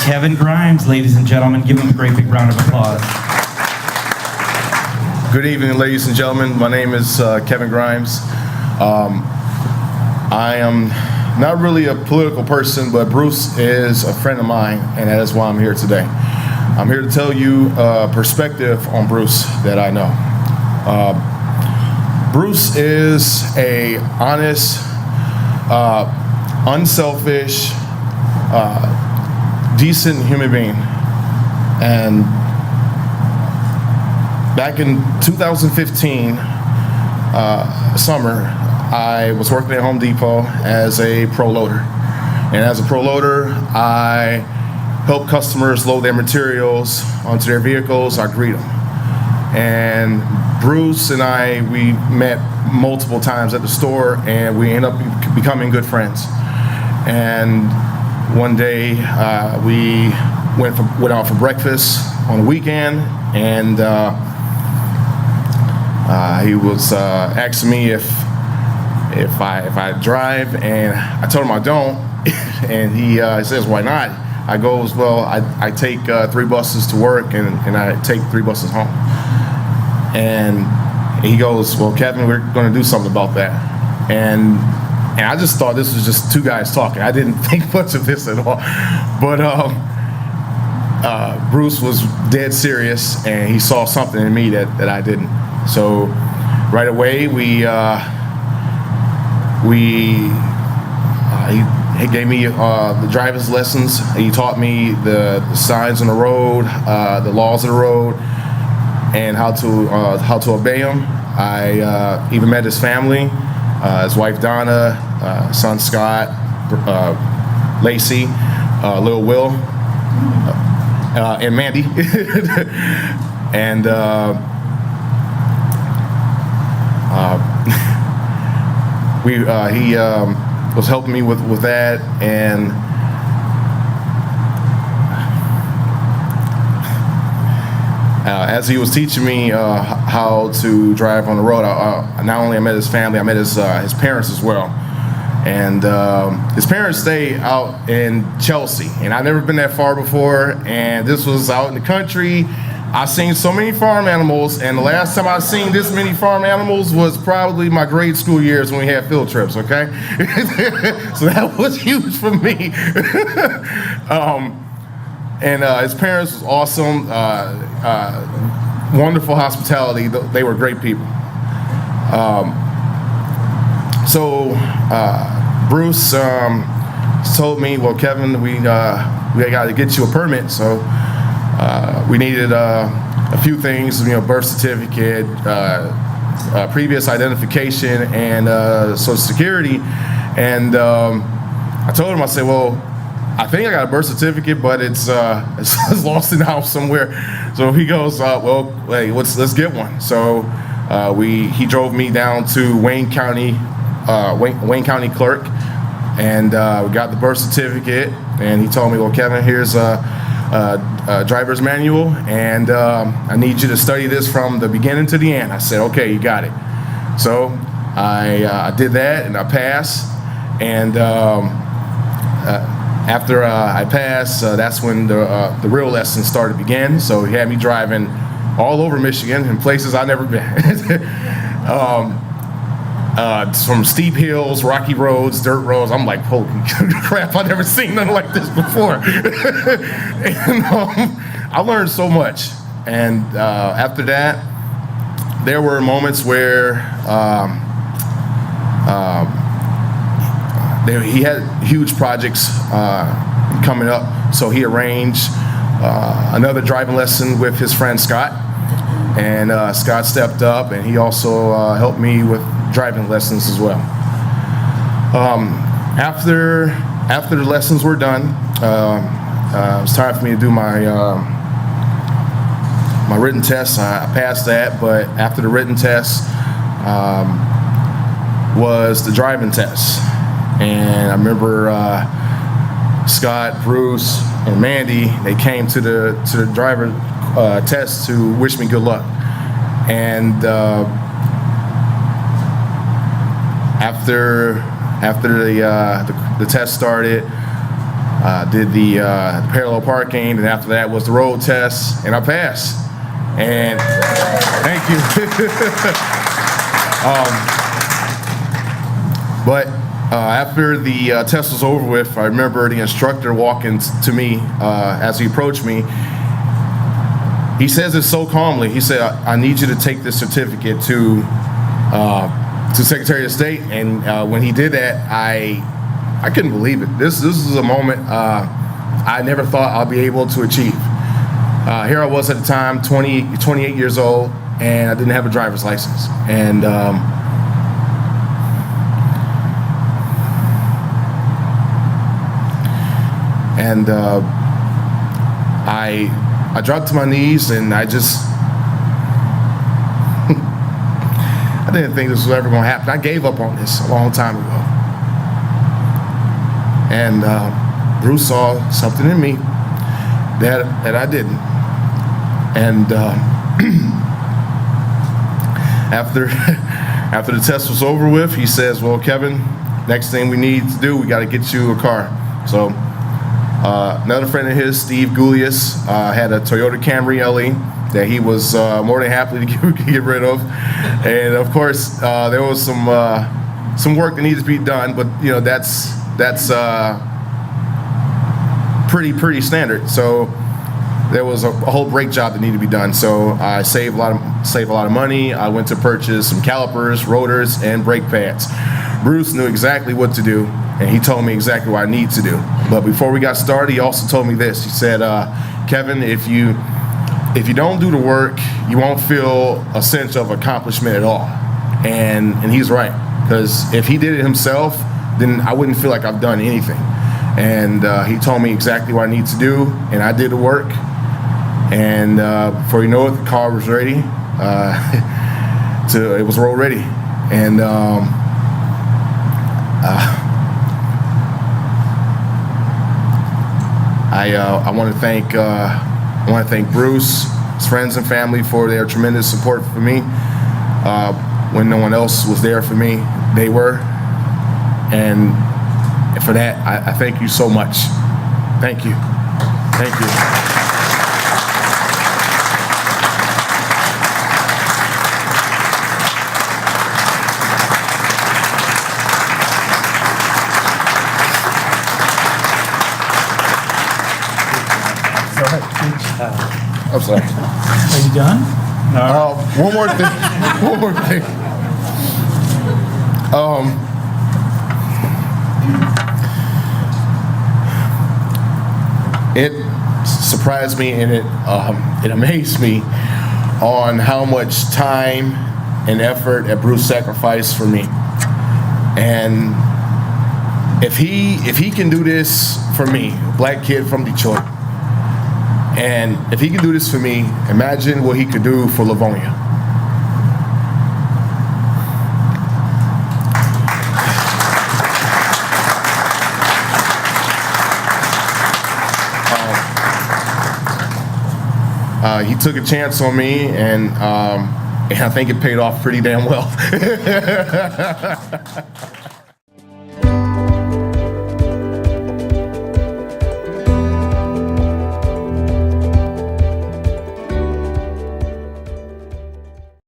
Kevin Grimes, ladies and gentlemen. Give him a great big round of applause. Good evening, ladies and gentlemen. My name is Kevin Grimes. I am not really a political person, but Bruce is a friend of mine, and that is why I'm here today. I'm here to tell you a perspective on Bruce that I know. Bruce is a honest, unselfish, decent human being. And back in 2015, summer, I was working at Home Depot as a pro loader. And as a pro loader, I help customers load their materials onto their vehicles. I greet them. And Bruce and I, we met multiple times at the store, and we ended up becoming good friends. And one day, we went out for breakfast on the weekend, and he was asking me if I drive, and I told him I don't, and he says, "Why not?" I goes, "Well, I take 3 buses to work, and I take 3 buses home." And he goes, "Well, Kevin, we're going to do something about that." And I just thought this was just 2 guys talking. I didn't think much of this at all. But Bruce was dead serious, and he saw something in me that I didn't. So right away, he gave me the driver's lessons. He taught me the signs on the road, the laws of the road, and how to obey them. I even met his family, his wife Donna, son Scott, Lacey, Lil Will, and Mandy, and he was helping me with that, and as he was teaching me how to drive on the road, not only I met his family, I met his parents as well. And his parents stay out in Chelsea, and I've never been that far before, and this was out in the country. I've seen so many farm animals, and the last time I've seen this many farm animals was probably my grade school years when we had field trips, okay? So that was huge for me. And his parents was awesome, wonderful hospitality. They were great people. So Bruce told me, "Well, Kevin, we got to get you a permit." So we needed a few things, birth certificate, previous identification, and Social Security. And I told him, I said, "Well, I think I got a birth certificate, but it's lost in the house somewhere." So he goes, "Well, hey, let's get one." So he drove me down to Wayne County Clerk, and we got the birth certificate. And he told me, "Well, Kevin, here's a driver's manual, and I need you to study this from the beginning to the end." I said, "Okay, you got it." So I did that, and I passed. And after I passed, that's when the real lessons started to begin. So he had me driving all over Michigan in places I've never been. From steep hills, rocky roads, dirt roads. I'm like, holy crap, I've never seen nothing like this before. And I learned so much. And after that, there were moments where he had huge projects coming up. So he arranged another driving lesson with his friend Scott. And Scott stepped up, and he also helped me with driving lessons as well. After the lessons were done, it was time for me to do my written test. I passed that, but after the written test was the driving test. And I remember Scott, Bruce, and Mandy, they came to the driver test to wish me good luck. And after the test started, did the parallel parking, and after that was the road test, and I passed. And thank you. But after the test was over with, I remember the instructor walking to me as he approached me. He says it so calmly. He said, "I need you to take this certificate to Secretary of State." And when he did that, I couldn't believe it. This is a moment I never thought I'd be able to achieve. Here I was at the time, 28 years old, and I didn't have a driver's license. And I dropped to my knees, and I didn't think this was ever going to happen. I gave up on this a long time ago. And Bruce saw something in me that I didn't. And after the test was over with, he says, "Well, Kevin, next thing we need to do, we got to get you a car." So another friend of his, Steve Gulius, had a Toyota Camry LE that he was more than happy to get rid of. And of course, there was some work that needed to be done, but you know that's pretty standard. So there was a whole brake job that needed to be done. So I saved a lot of money. I went to purchase some calipers, rotors, and brake pads. Bruce knew exactly what to do, and he told me exactly what I need to do. But before we got started, he also told me this. He said, "Kevin, if you don't do the work, you won't feel a sense of accomplishment at all." And he's right, because if he did it himself, then I wouldn't feel like I've done anything. And he told me exactly what I need to do, and I did the work. And before you know it, the car was ready. It was roll ready. And I want to thank Bruce, his friends and family for their tremendous support for me. When no one else was there for me, they were. And for that, I thank you so much. Thank you. Thank you. I'm sorry. Are you done? One more thing. One more thing. It surprised me, and it amazed me on how much time and effort that Bruce sacrificed for me. And if he can do this for me, a black kid from Detroit, and if he can do this for me, imagine what he could do for Livonia. He took a chance on me, and I think it paid off pretty damn well.